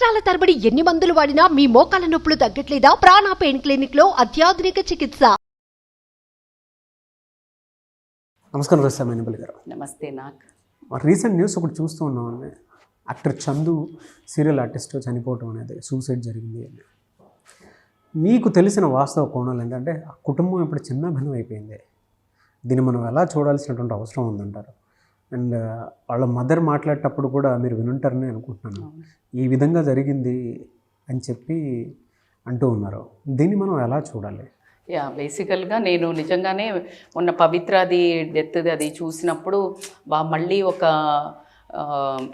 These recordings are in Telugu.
సంవత్సరాల తరబడి ఎన్ని మందులు వాడినా మీ మోకాల నొప్పులు తగ్గట్లేదా? ప్రాణ పెయిన్ క్లినిక్ లో అత్యాధునిక చికిత్స. నమస్కారం రస్తా మేనిపల్లి గారు. నమస్తే. నాకు రీసెంట్ న్యూస్ ఒకటి చూస్తూ ఉన్నామండి. యాక్టర్ చందు సీరియల్ ఆర్టిస్ట్ చనిపోవటం అనేది, సూసైడ్ జరిగింది అని. మీకు తెలిసిన వాస్తవ కోణాలు ఏంటంటే ఆ కుటుంబం ఇప్పుడు చిన్న భిన్నం అయిపోయింది. దీన్ని మనం ఎలా చూడాల్సినటువంటి అవసరం ఉందంటారు? అండ్ వాళ్ళ మదర్ మాట్లాడేటప్పుడు కూడా మీరు వినుంటారని అనుకుంటున్నాను. ఈ విధంగా జరిగింది అని చెప్పి అంటూ ఉన్నారు. దీన్ని మనం ఎలా చూడాలి? బేసికల్గా నేను నిజంగానే మొన్న పవిత్రది డెత్ది అది చూసినప్పుడు మళ్ళీ ఒక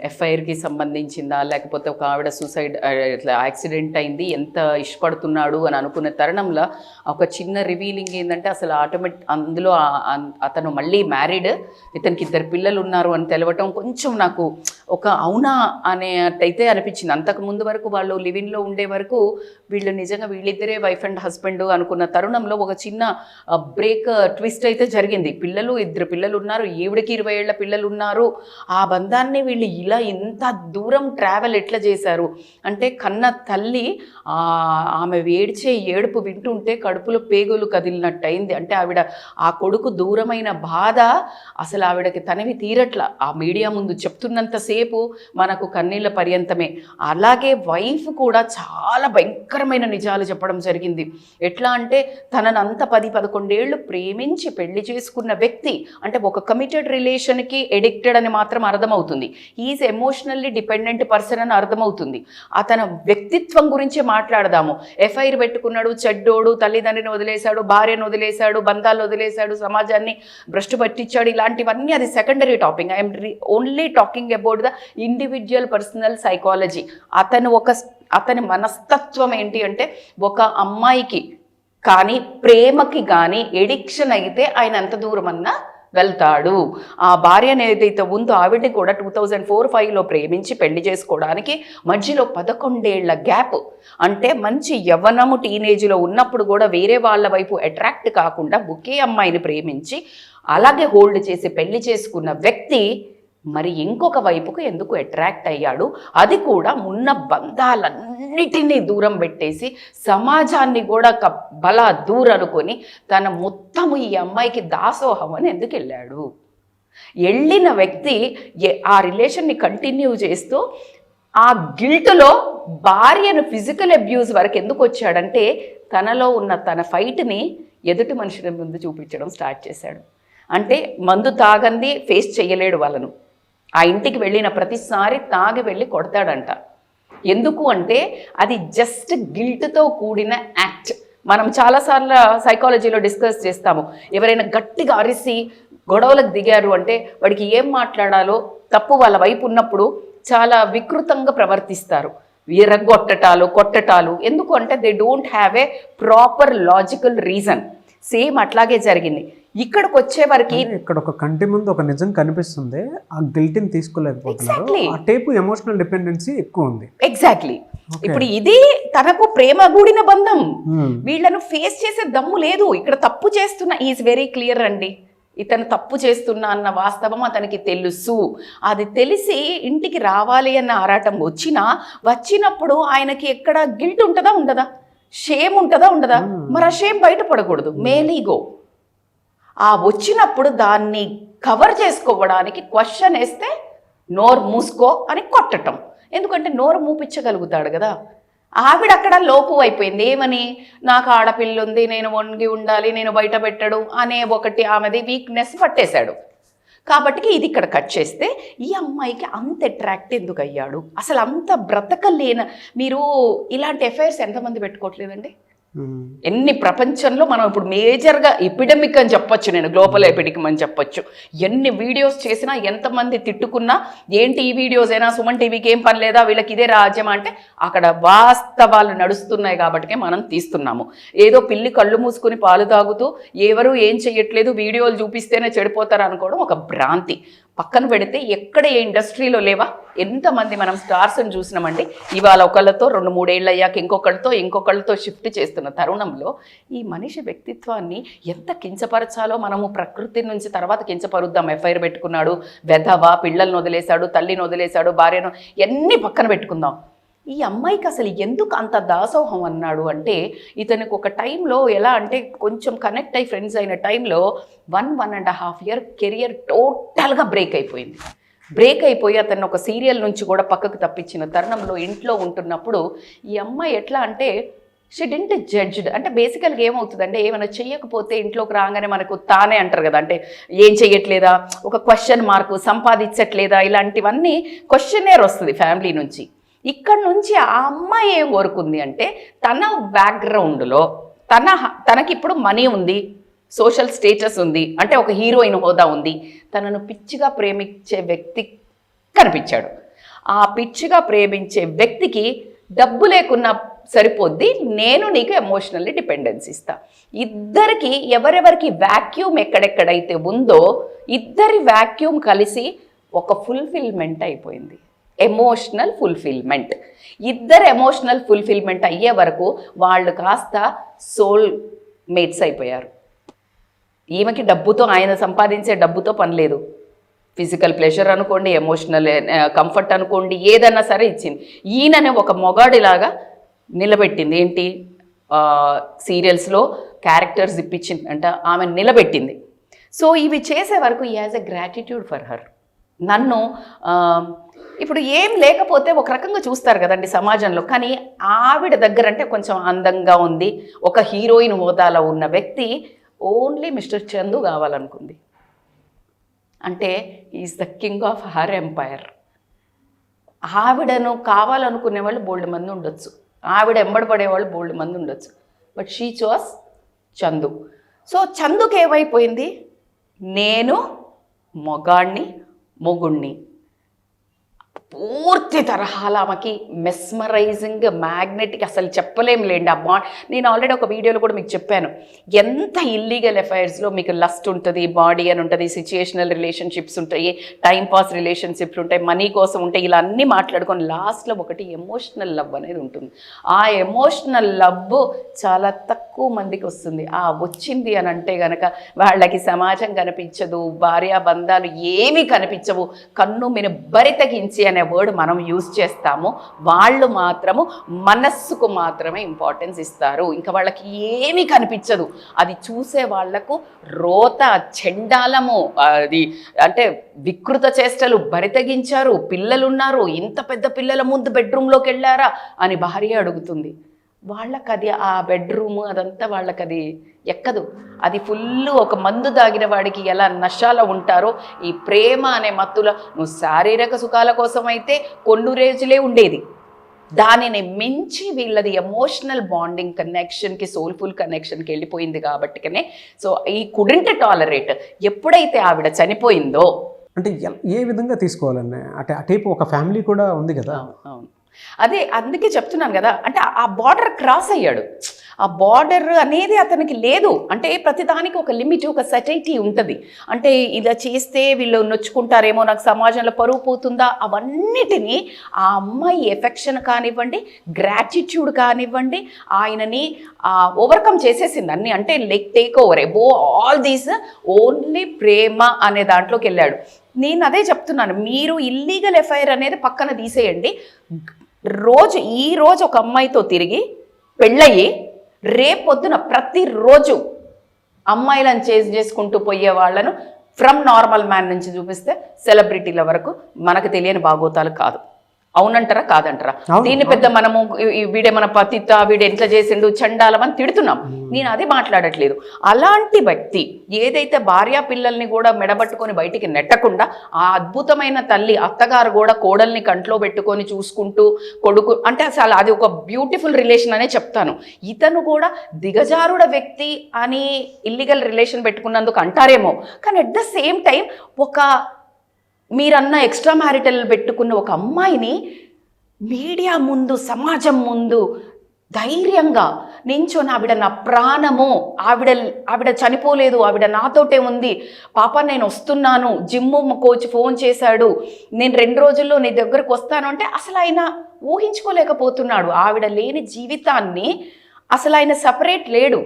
ఎఫ్ఐఆర్కి సంబంధించిందా లేకపోతే ఒక ఆవిడ సూసైడ్ ఇట్లా యాక్సిడెంట్ అయింది, ఎంత ఇష్టపడుతున్నాడు అని అనుకునే తరుణంలో ఒక చిన్న రివీలింగ్ ఏంటంటే అసలు అందులో అతను మళ్ళీ మ్యారీడ్, ఇతనికి 2 పిల్లలు ఉన్నారు అని తెలవటం కొంచెం నాకు ఒక అవునా అనేటైతే అనిపించింది. అంతకుముందు వరకు వాళ్ళు లివిన్లో ఉండే వరకు వీళ్ళు నిజంగా వీళ్ళిద్దరే వైఫ్ అండ్ హస్బెండ్ అనుకున్న తరుణంలో ఒక చిన్న బ్రేక్ ట్విస్ట్ అయితే జరిగింది. 2 పిల్లలు ఉన్నారు, ఈవిడికి 20 ఏళ్ల పిల్లలు ఉన్నారు. ఆ బంధాన్ని వీళ్ళు ఇలా ఇంత దూరం ట్రావెల్ ఎట్లా చేశారు అంటే, కన్న తల్లి ఆమె ఏడ్చే ఏడుపు వింటుంటే కడుపులో పేగులు కదిలినట్టు అయింది. అంటే ఆవిడ ఆ కొడుకు దూరమైన బాధ అసలు ఆవిడకి తనవి తీరట్ల. ఆ మీడియా ముందు చెప్తున్నంతసేపు మనకు కన్నీళ్ళ పర్యంతమే. అలాగే వైఫ్ కూడా చాలా భయంకరమైన నిజాలు చెప్పడం జరిగింది. ఎట్లా అంటే తనను అంత 10-11 ఏళ్ళు ప్రేమించి పెళ్లి చేసుకున్న వ్యక్తి, అంటే ఒక కమిటెడ్ రిలేషన్కి ఎడిక్టెడ్ అని మాత్రం అర్థమవుతుంది. ఈజ్ ఎమోషనల్లీ డిపెండెంట్ పర్సన్ అని అర్థమవుతుంది. అతని వ్యక్తిత్వం గురించే మాట్లాడదాము. ఎఫ్ఐఆర్ పెట్టుకున్నాడు, చెడ్డోడు, తల్లిదండ్రిని వదిలేశాడు, భార్యను వదిలేశాడు, బంధాలు వదిలేశాడు, సమాజాన్ని భ్రష్టు పట్టించాడు, ఇలాంటివన్నీ అది secondary topic. I'm only talking about the individual personal psychology. అతని మనస్తత్వం ఏంటి అంటే, ఒక అమ్మాయికి కానీ ప్రేమకి కానీ ఎడిక్షన్ అయితే ఆయన ఎంత దూరమన్నా వెళ్తాడు. ఆ భార్యను ఏదైతే ఉందో ఆవిడని కూడా 2004-05లో ప్రేమించి పెళ్లి చేసుకోవడానికి మధ్యలో 11 ఏళ్ల గ్యాప్. అంటే మంచి యవ్వనము టీనేజ్లో ఉన్నప్పుడు కూడా వేరే వాళ్ళ వైపు అట్రాక్ట్ కాకుండా ఒకే అమ్మాయిని ప్రేమించి అలాగే హోల్డ్ చేసి పెళ్లి చేసుకున్న వ్యక్తి మరి ఇంకొక వైపుకు ఎందుకు అట్రాక్ట్ అయ్యాడు? అది కూడా ఉన్న బంధాలన్నిటినీ దూరం పెట్టేసి సమాజాన్ని కూడా బలా దూరం అనుకొని తన మొత్తము ఈ అమ్మాయికి దాసోహం అని ఎందుకు వెళ్ళాడు? వెళ్ళిన వ్యక్తి ఆ రిలేషన్ని కంటిన్యూ చేస్తూ ఆ గిల్ట్లో భార్యను ఫిజికల్ అబ్యూస్ వరకు ఎందుకు వచ్చాడంటే, తనలో ఉన్న తన ఫైట్ని ఎదుటి మనుషుల ముందు చూపించడం స్టార్ట్ చేశాడు. అంటే మందు తాగంది ఫేస్ చేయలేడు వాళ్ళను. ఆ ఇంటికి వెళ్ళిన ప్రతిసారి తాగి వెళ్ళి కొడతాడంట. ఎందుకు అంటే అది జస్ట్ గిల్ట్తో కూడిన యాక్ట్. మనం చాలాసార్లు సైకాలజీలో డిస్కస్ చేస్తాము. ఎవరైనా గట్టిగా అరిసి గొడవలకు దిగారు అంటే వాడికి ఏం మాట్లాడాలో తప్పు వాళ్ళ వైపు ఉన్నప్పుడు చాలా వికృతంగా ప్రవర్తిస్తారు. కొట్టటాలు. ఎందుకు అంటే they don't have a proper logical reason. Same అట్లాగే జరిగింది. ఇక్కడికి వచ్చే వరకు ఇక్కడ ఒక కంటి ముందు ఒక నిజం కనిపిస్తుంది, ఆ గిల్ట్ని తీసుకోలేకపోతున్నారు. ఆ టైపు ఎమోషనల్ డిపెండెన్సీ ఎక్కువ ఉంది. ఎగ్జాక్ట్లీ. ఇప్పుడు ఇది తనకు ప్రేమ కూడిన బంధం, వీళ్ళను ఫేస్ చేసే దమ్ము లేదు. ఇక్కడ తప్పు చేస్తున్న ఈజ్ వెరీ క్లియర్ అండి. ఇతను తప్పు చేస్తున్నా అన్న వాస్తవం అతనికి తెలుసు. అది తెలిసి ఇంటికి రావాలి అన్న ఆరాటం వచ్చినప్పుడు ఆయనకి ఎక్కడ గిల్ట్ ఉంటుందా ఉండదా, షేమ్ ఉంటుందా ఉండదా? మరి ఆ షేమ్ బయటపడకూడదు. మేలీగో ఆ వచ్చినప్పుడు దాన్ని కవర్ చేసుకోవడానికి క్వశ్చన్ వేస్తే నోరు మూసుకో అని కొట్టటం. ఎందుకంటే నోరు మూపించగలుగుతాడు కదా. ఆవిడ అక్కడ లోపు అయిపోయింది. ఏమని, నాకు ఆడపిల్ల ఉంది, నేను వంగి ఉండాలి, నేను బయట పెట్టడు అనే ఒకటి ఆమెది వీక్నెస్ పట్టేశాడు. కాబట్టి ఇది ఇక్కడ కట్ చేస్తే ఈ అమ్మాయికి అంత అట్రాక్ట్ ఎందుకు అయ్యాడు? అసలు అంత బ్రతకలేన మీరు ఇలాంటి ఎఫైర్స్ ఎంతమంది పెట్టుకోవట్లేదండి? ఎన్ని ప్రపంచంలో మనం ఇప్పుడు మేజర్గా ఎపిడమిక్ అని చెప్పొచ్చు, నేను గ్లోబల్ ఎపిడమిక్ అని చెప్పొచ్చు. ఎన్ని వీడియోస్ చేసినా, ఎంతమంది తిట్టుకున్నా, ఏంటి ఈ వీడియోస్ అయినా సుమన్ టీవీకి ఏం పని లేదా, వీళ్ళకి ఇదే రాజ్యం అంటే అక్కడ వాస్తవాలు నడుస్తున్నాయి కాబట్టికే మనం తీస్తున్నాము. ఏదో పిల్లి కళ్ళు మూసుకుని పాలు తాగుతూ ఎవరు ఏం చెయ్యట్లేదు, వీడియోలు చూపిస్తేనే చెడిపోతారు అనుకోవడం ఒక భ్రాంతి. పక్కన పెడితే ఎక్కడ ఏ ఇండస్ట్రీలో లేవా? ఎంతమంది మనం స్టార్స్ని చూసినామండి. ఇవాళ ఒకళ్ళతో 2-3 ఏళ్ళు అయ్యాక ఇంకొకళ్ళతో షిఫ్ట్ చేస్తున్న తరుణంలో ఈ మనిషి వ్యక్తిత్వాన్ని ఎంత కించపరచాలో మనము ప్రకృతి నుంచి తర్వాత కించపరుద్దాం. ఎఫ్ఐఆర్ పెట్టుకున్నాడు, వెధవ, పిల్లల్ని వదిలేశాడు, తల్లిని వదిలేశాడు, భార్యను, ఎన్ని పక్కన పెట్టుకుందాం. ఈ అమ్మాయికి అసలు ఎందుకు అంత దాసోహం అన్నాడు అంటే, ఇతనికి ఒక టైంలో ఎలా అంటే కొంచెం కనెక్ట్ అయ్యి ఫ్రెండ్స్ అయిన టైంలో 1.5 year కెరియర్ టోటల్గా బ్రేక్ అయిపోయింది. బ్రేక్ అయిపోయి అతను ఒక సీరియల్ నుంచి కూడా పక్కకు తప్పించిన తరుణంలో ఇంట్లో ఉంటున్నప్పుడు ఈ అమ్మాయి ఎట్లా అంటే షీ డింట్ జడ్జ్డ్. అంటే బేసికల్గా ఏమవుతుందంటే ఏమైనా చెయ్యకపోతే ఇంట్లోకి రాగానే మనకు తానే అంటారు కదా, అంటే ఏం చెయ్యట్లేదా, ఒక క్వశ్చన్ మార్కు, సంపాదించట్లేదా, ఇలాంటివన్నీ క్వశ్చనేర్ వస్తుంది ఫ్యామిలీ నుంచి. ఇక్కడ నుంచి ఆ అమ్మాయి ఏం కోరుకుంది అంటే తన బ్యాక్గ్రౌండ్లో తనకి ఇప్పుడు మనీ ఉంది, సోషల్ స్టేటస్ ఉంది, అంటే ఒక హీరోయిన్ హోదా ఉంది, తనను పిచ్చిగా ప్రేమించే వ్యక్తి కనిపించాడు. ఆ పిచ్చిగా ప్రేమించే వ్యక్తికి డబ్బు లేకున్నా సరిపోద్ది, నేను నీకు ఎమోషనల్లీ డిపెండెన్స్ ఇస్తా. ఇద్దరికి ఎవరెవరికి వ్యాక్యూమ్ ఎక్కడెక్కడైతే ఉందో ఇద్దరి వ్యాక్యూమ్ కలిసి ఒక ఫుల్ఫిల్మెంట్ అయిపోయింది, ఎమోషనల్ ఫుల్ఫిల్మెంట్. ఇద్దరు ఎమోషనల్ ఫుల్ఫిల్మెంట్ అయ్యే వరకు వాళ్ళు కాస్త సోల్ మేట్స్ అయిపోయారు. ఈమెకి డబ్బుతో, ఆయన సంపాదించే డబ్బుతో పని లేదు, ఫిజికల్ ప్లెజర్ అనుకోండి, ఎమోషనల్ కంఫర్ట్ అనుకోండి, ఏదన్నా సరే ఇచ్చింది. ఈయననే ఒక మొగాడిలాగా నిలబెట్టింది. ఏంటి, సీరియల్స్లో క్యారెక్టర్స్ ఇప్పించింది అంట, ఆమె నిలబెట్టింది. సో ఇవి చేసే వరకు ఈ has a gratitude for her. నన్ను ఇప్పుడు ఏం లేకపోతే ఒక రకంగా చూస్తారు కదండి సమాజంలో, కానీ ఆవిడ దగ్గర అంటే కొంచెం అందంగా ఉంది, ఒక హీరోయిన్ హోదాలో ఉన్న వ్యక్తి ఓన్లీ మిస్టర్ చందు కావాలనుకుంది. అంటే is the king of her empire. ఆవిడను కావాలనుకునే వాళ్ళు బోల్డ్ మంది ఉండొచ్చు, ఆవిడ ఎంబడపడేవాళ్ళు బోల్డ్ మంది ఉండొచ్చు, but she chose Chandu. So చందుకి ఏమైపోయింది, నేను మొగుణ్ణి పూర్తి తరహాల ఆమెకి మెస్మరైజింగ్, మ్యాగ్నెటిక్, అసలు చెప్పలేంలేండి ఆ బాండ్. నేను ఆల్రెడీ ఒక వీడియోలో కూడా మీకు చెప్పాను, ఎంత ఇల్లీగల్ అఫైర్స్లో మీకు లస్ట్ ఉంటుంది, బాడీ అని ఉంటుంది, సిచ్యుయేషనల్ రిలేషన్షిప్స్ ఉంటాయి, టైం పాస్ రిలేషన్షిప్స్ ఉంటాయి, మనీ కోసం ఉంటాయి, ఇలా అన్నీ మాట్లాడుకొని లాస్ట్లో ఒకటి ఎమోషనల్ లవ్ అనేది ఉంటుంది. ఆ ఎమోషనల్ లవ్ చాలా తక్కువ మందికి వస్తుంది. వచ్చింది అని అంటే కనుక వాళ్ళకి సమాజం కనిపించదు, భార్యాబంధాలు ఏమీ కనిపించవు, కన్ను మిన బరి తగ్గించి అనే వర్డ్ మనం యూజ్ చేస్తాము. వాళ్ళు మాత్రము మనస్సుకు మాత్రమే ఇంపార్టెన్స్ ఇస్తారు, ఇంకా వాళ్ళకి ఏమీ కనిపించదు. అది చూసే వాళ్లకు రోత, చెండాలము, అది అంటే వికృత చేష్టలు, బరితెగించారు, పిల్లలున్నారు, ఇంత పెద్ద పిల్లల ముందు బెడ్రూమ్లోకి వెళ్ళారా అని భార్య అడుగుతుంది. వాళ్ళకది ఆ బెడ్రూమ్ అదంతా వాళ్ళకది ఎక్కదు. అది ఫుల్ ఒక మందు దాగిన వాడికి ఎలా నశాల ఉంటారో ఈ ప్రేమ అనే మత్తులో నువ్వు శారీరక సుఖాల కోసం అయితే కొన్ని రోజులే ఉండేది, దానిని మించి వీళ్ళది ఎమోషనల్ బాండింగ్ కనెక్షన్కి, సోల్ఫుల్ కనెక్షన్కి వెళ్ళిపోయింది. కాబట్టికనే సో ఈ కుడెంట్ టాలరేట్. ఎప్పుడైతే ఆవిడ చనిపోయిందో అంటే ఏ విధంగా తీసుకోవాలన్నా అంటే అటేపు ఒక ఫ్యామిలీ కూడా ఉంది కదా. అవును, అదే అందుకే చెప్తున్నాను కదా, అంటే ఆ బార్డర్ క్రాస్ అయ్యాడు. ఆ బార్డర్ అనేది అతనికి లేదు. అంటే ప్రతిదానికి ఒక లిమిట్, ఒక సెటైటీ ఉంటుంది. అంటే ఇలా చేస్తే వీళ్ళు నొచ్చుకుంటారేమో, నాకు సమాజంలో పరువు పోతుందా, అవన్నిటినీ ఆ అమ్మాయి ఎఫెక్షన్ కానివ్వండి, గ్రాటిట్యూడ్ కానివ్వండి, ఆయనని ఓవర్కమ్ చేసేసింది అన్నీ. అంటే take over above all these, only ప్రేమ అనే దాంట్లోకి వెళ్ళాడు. నేను అదే చెప్తున్నాను, మీరు ఇల్లీగల్ ఎఫ్ఐఆర్ అనేది పక్కన తీసేయండి. ఈ రోజు ఒక అమ్మాయితో తిరిగి పెళ్ళయి రేపొద్దున ప్రతిరోజు అమ్మాయిలను చేజ్ చేసుకుంటూ పోయే వాళ్ళను ఫ్రమ్ నార్మల్ మ్యాన్ నుంచి చూపిస్తే సెలబ్రిటీల వరకు మనకు తెలియని బాగోతాలు కాదు. అవునంటారా కాదంటారా? దీన్ని పెద్ద మనము వీడే మన పతిత, వీడు ఎట్లా చేసిండు, చండాలమని తిడుతున్నాం. నేను అది మాట్లాడట్లేదు. అలాంటి వ్యక్తి ఏదైతే భార్యా పిల్లల్ని కూడా మెడబట్టుకొని బయటికి నెట్టకుండా, ఆ అద్భుతమైన తల్లి అత్తగారు కూడా కోడల్ని కంట్లో పెట్టుకొని చూసుకుంటూ, కొడుకు అంటే అసలు అది ఒక బ్యూటిఫుల్ రిలేషన్ అనే చెప్తాను. ఇతను కూడా దిగజారుడ వ్యక్తి అని ఇల్లీగల్ రిలేషన్ పెట్టుకున్నందుకు అంటారేమో, కానీ అట్ ద సేమ్ టైం ఒక మీరన్న ఎక్స్ట్రా మ్యారిటల్ పెట్టుకున్న ఒక అమ్మాయిని మీడియా ముందు, సమాజం ముందు ధైర్యంగా నించొని ఆవిడ నా ప్రాణము, ఆవిడ చనిపోలేదు, ఆవిడ నాతోటే ఉంది, పాప నేను వస్తున్నాను, జిమ్ కోచ్ ఫోన్ చేశాడు, నేను 2 రోజుల్లో నీ దగ్గరకు వస్తాను అంటే అసలు ఆయన ఊహించుకోలేకపోతున్నాడు. ఆవిడ లేని జీవితాన్ని అసలు ఆయన సపరేట్ లేడు.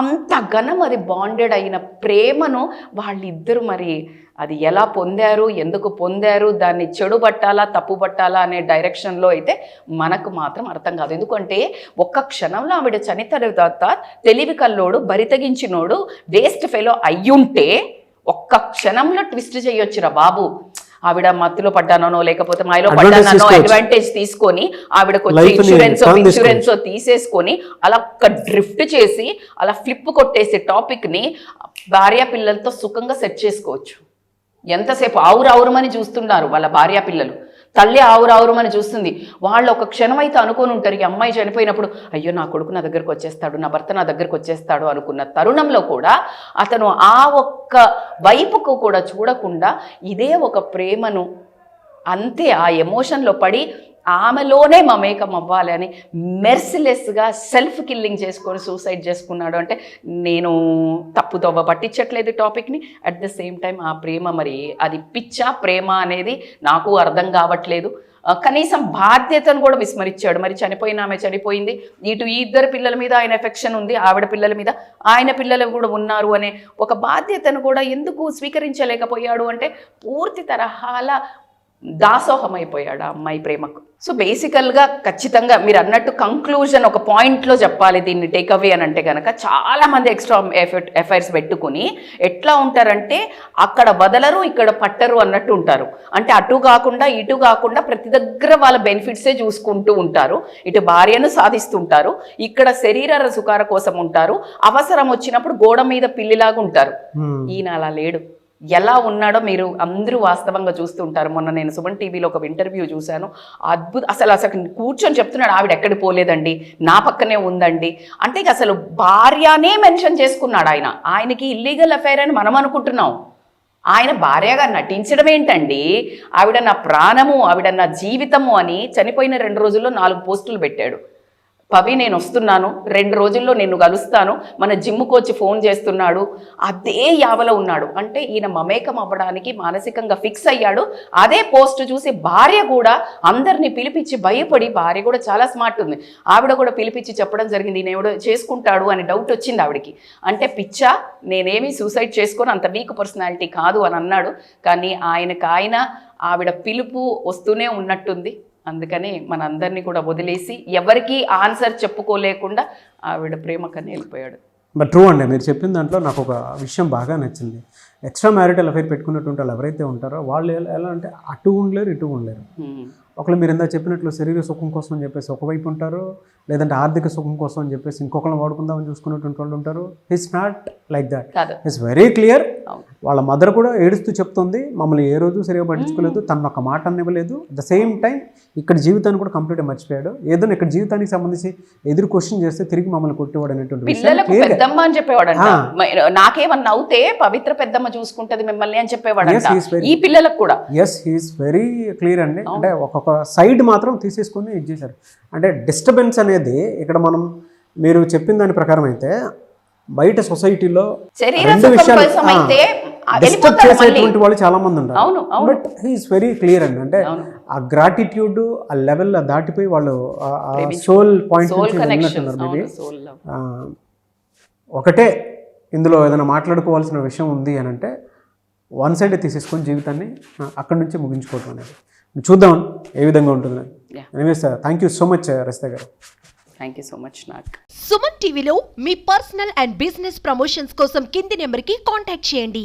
అంత ఘనం అది బాండెడ్ అయిన ప్రేమను వాళ్ళిద్దరు మరి అది ఎలా పొందారు, ఎందుకు పొందారు, దాన్ని చెడు పట్టాలా తప్పు పట్టాలా అనే డైరెక్షన్లో అయితే మనకు మాత్రం అర్థం కాదు. ఎందుకంటే ఒక్క క్షణంలో ఆవిడ చనిపోయిన తర్వాత తెలివి కల్లోడు బరితగించినోడు వేస్ట్ ఫెలో అయ్యుంటే ఒక్క క్షణంలో ట్విస్ట్ చేయొచ్చురా బాబు. ఆవిడ మత్తులో పడ్డానో లేకపోతే మాయలో పడ్డానో అడ్వాంటేజ్ తీసుకొని ఆవిడకు వచ్చే ఇన్సూరెన్స్ తీసేసుకొని అలా ఒక డ్రిఫ్ట్ చేసి అలా ఫ్లిప్ కొట్టేసే టాపిక్ని భార్య పిల్లలతో సుఖంగా సెట్ చేసుకోవచ్చు. ఎంతసేపు ఆవురావురమని చూస్తున్నారు వాళ్ళ భార్య పిల్లలు, తల్లి ఆవురావురమని చూస్తుంది. వాళ్ళు ఒక క్షణం అయితే అనుకొని ఉంటారు, ఈ అమ్మాయి చనిపోయినప్పుడు అయ్యో నా కొడుకు నా దగ్గరకు వచ్చేస్తాడు, నా భర్త నా దగ్గరకు వచ్చేస్తాడు అనుకున్న తరుణంలో కూడా అతను ఆ ఒక్క వైపుకు కూడా చూడకుండా ఇదే ఒక ప్రేమను అంతే ఆ ఎమోషన్లో పడి ఆమెలోనే మమేకం అవ్వాలి అని మెర్సిలెస్గా సెల్ఫ్ కిల్లింగ్ చేసుకొని సూసైడ్ చేసుకున్నాడు. అంటే నేను తప్పుదోవ పట్టించట్లేదు టాపిక్ని, అట్ ద సేమ్ టైం ఆ ప్రేమ మరి అది పిచ్చా ప్రేమ అనేది నాకు అర్థం కావట్లేదు. కనీసం బాధ్యతను కూడా విస్మరించాడు. మరి చనిపోయిన ఆమె చనిపోయింది, ఇటు ఈ ఇద్దరు పిల్లల మీద ఆయన ఎఫెక్షన్ ఉంది, ఆవిడ పిల్లల మీద ఆయన పిల్లలు కూడా ఉన్నారు అనే ఒక బాధ్యతను కూడా ఎందుకు స్వీకరించలేకపోయాడు అంటే పూర్తి తరహాల దాసోహమైపోయాడు ఆ అమ్మాయి ప్రేమకు. సో బేసికల్గా ఖచ్చితంగా మీరు అన్నట్టు కంక్లూజన్ ఒక పాయింట్లో చెప్పాలి దీన్ని టేక్అవే అని అంటే కనుక చాలామంది ఎక్స్ట్రా ఎఫైర్స్ పెట్టుకుని ఎట్లా ఉంటారంటే అక్కడ వదలరు ఇక్కడ పట్టరు అన్నట్టు ఉంటారు. అంటే అటు కాకుండా ఇటు కాకుండా ప్రతి దగ్గర వాళ్ళ బెనిఫిట్సే చూసుకుంటూ ఉంటారు. ఇటు భార్యను సాధిస్తుంటారు, ఇక్కడ శరీర సుఖాల కోసం ఉంటారు, అవసరం వచ్చినప్పుడు గోడ మీద పిల్లిలాగా ఉంటారు. ఈయన అలా లేడు. ఎలా ఉన్నాడో మీరు అందరూ వాస్తవంగా చూస్తుంటారు. మొన్న నేను సుమన్ టీవీలో ఒక ఇంటర్వ్యూ చూశాను, అసలు కూర్చొని చెప్తున్నాడు ఆవిడ ఎక్కడికి పోలేదండి, నా పక్కనే ఉందండి. అంటే అసలు భార్యనే మెన్షన్ చేసుకున్నాడు ఆయన. ఆయనకి ఇల్లీగల్ అఫైర్ అని మనం అనుకుంటున్నాం, ఆయన భార్యగా నటించడం ఏంటండి. ఆవిడ నా ప్రాణము, ఆవిడ నా జీవితము అని చనిపోయిన 2 రోజుల్లో 4 పోస్టులు పెట్టాడు. పవి నేను వస్తున్నాను, 2 రోజుల్లో నిన్ను కలుస్తాను, మన జిమ్కి వచ్చి ఫోన్ చేస్తున్నాడు, అదే యావలో ఉన్నాడు. అంటే ఈయన మమేకం అవ్వడానికి మానసికంగా ఫిక్స్ అయ్యాడు. అదే పోస్ట్ చూసి భార్య కూడా అందరినీ పిలిపించి భయపడి, భార్య కూడా చాలా స్మార్ట్ ఉంది, ఆవిడ కూడా పిలిపించి చెప్పడం జరిగింది ఈయన ఎవడో చేసుకుంటాడు అని డౌట్ వచ్చింది ఆవిడకి. అంటే పిచ్చా, నేనేమి సూసైడ్ చేసుకొని అంత వీక్ పర్సనాలిటీ కాదు అని అన్నాడు. కానీ ఆయన ఆవిడ పిలుపు వస్తూనే ఉన్నట్టుంది. అందుకని మనందరినీ కూడా వదిలేసి ఎవరికి ఆన్సర్ చెప్పుకోలేకుండా ఆవిడ ప్రేమకని వెళ్ళిపోయాడు. బట్ ట్రూ అండి, మీరు చెప్పిన దాంట్లో నాకు ఒక విషయం బాగా నచ్చింది. ఎక్స్ట్రా మ్యారిటల్ అఫైర్ పెట్టుకున్నటువంటి వాళ్ళు ఎవరైతే ఉంటారో వాళ్ళు ఎలా అంటే అటు ఉండలేరు ఇటు ఉండలేరు. ఒకళ్ళు మీరు ఇందా చెప్పినట్లు శరీర సుఖం కోసం అని చెప్పేసి ఒకవైపు ఉంటారు, లేదంటే ఆర్థిక సుఖం కోసం అని చెప్పేసి ఇంకొకరిని వాడుకుందామని చూసుకున్నటువంటి వాళ్ళు ఉంటారు. It's not like that, it's very clear. వాళ్ళ మదర్ కూడా ఏడుస్తూ చెప్తుంది, మమ్మల్ని ఏ రోజు సరిగా పట్టించుకోలేదు, తను ఒక మాట అనివ్వలేదు. అట్ ద సేమ్ టైం ఇక్కడ జీవితాన్ని కూడా కంప్లీట్గా మర్చిపోయాడు. ఏదైనా ఇక్కడ జీవితానికి సంబంధించి ఎదురు క్వశ్చన్ చేస్తే తిరిగి మమ్మల్ని కొట్టేవాడు అనేటువంటి పెద్దమ్మ అని చెప్పేవాడు. నాకేమన్నా అవుతే పవిత్ర పెద్దమ్మ చూసుకుంటది మిమ్మల్ని అని చెప్పేవాడు ఈ పిల్లలకు కూడా. ఎస్, హీఈస్ వెరీ క్లియర్ అండి. అంటే ఒక్కొక్క సైడ్ మాత్రం తీసేసుకొని ఇది చేశారు. అంటే డిస్టర్బెన్స్ అనేది ఇక్కడ మీరు చెప్పిన దాని ప్రకారం అయితే బయట సొసైటీలో రెండు విషయాలు డిస్టర్బ్ చేసేటువంటి వాళ్ళు చాలా మంది ఉంటారు. బట్ హీఈస్ వెరీ క్లియర్ అండి. అంటే ఆ గ్రాటిట్యూడ్ ఆ లెవెల్ దాటిపోయి వాళ్ళు సోల్ పాయింట్ ఉన్నట్టున్నారు. మేబీ ఒకటే ఇందులో ఏదైనా మాట్లాడుకోవాల్సిన విషయం ఉంది అని అంటే వన్ సైడ్ తీసేసుకొని జీవితాన్ని అక్కడి నుంచి ముగించుకోవటం అనేది. చూద్దాం ఏ విధంగా ఉంటుంది. Anyways thank you so much Rasitha గారు. Thank you so much. నాకు సుమన్ టీవీలో మీ పర్సనల్ అండ్ బిజినెస్ ప్రమోషన్స్ కోసం కింది నెంబర్కి కాంటాక్ట్ చేయండి.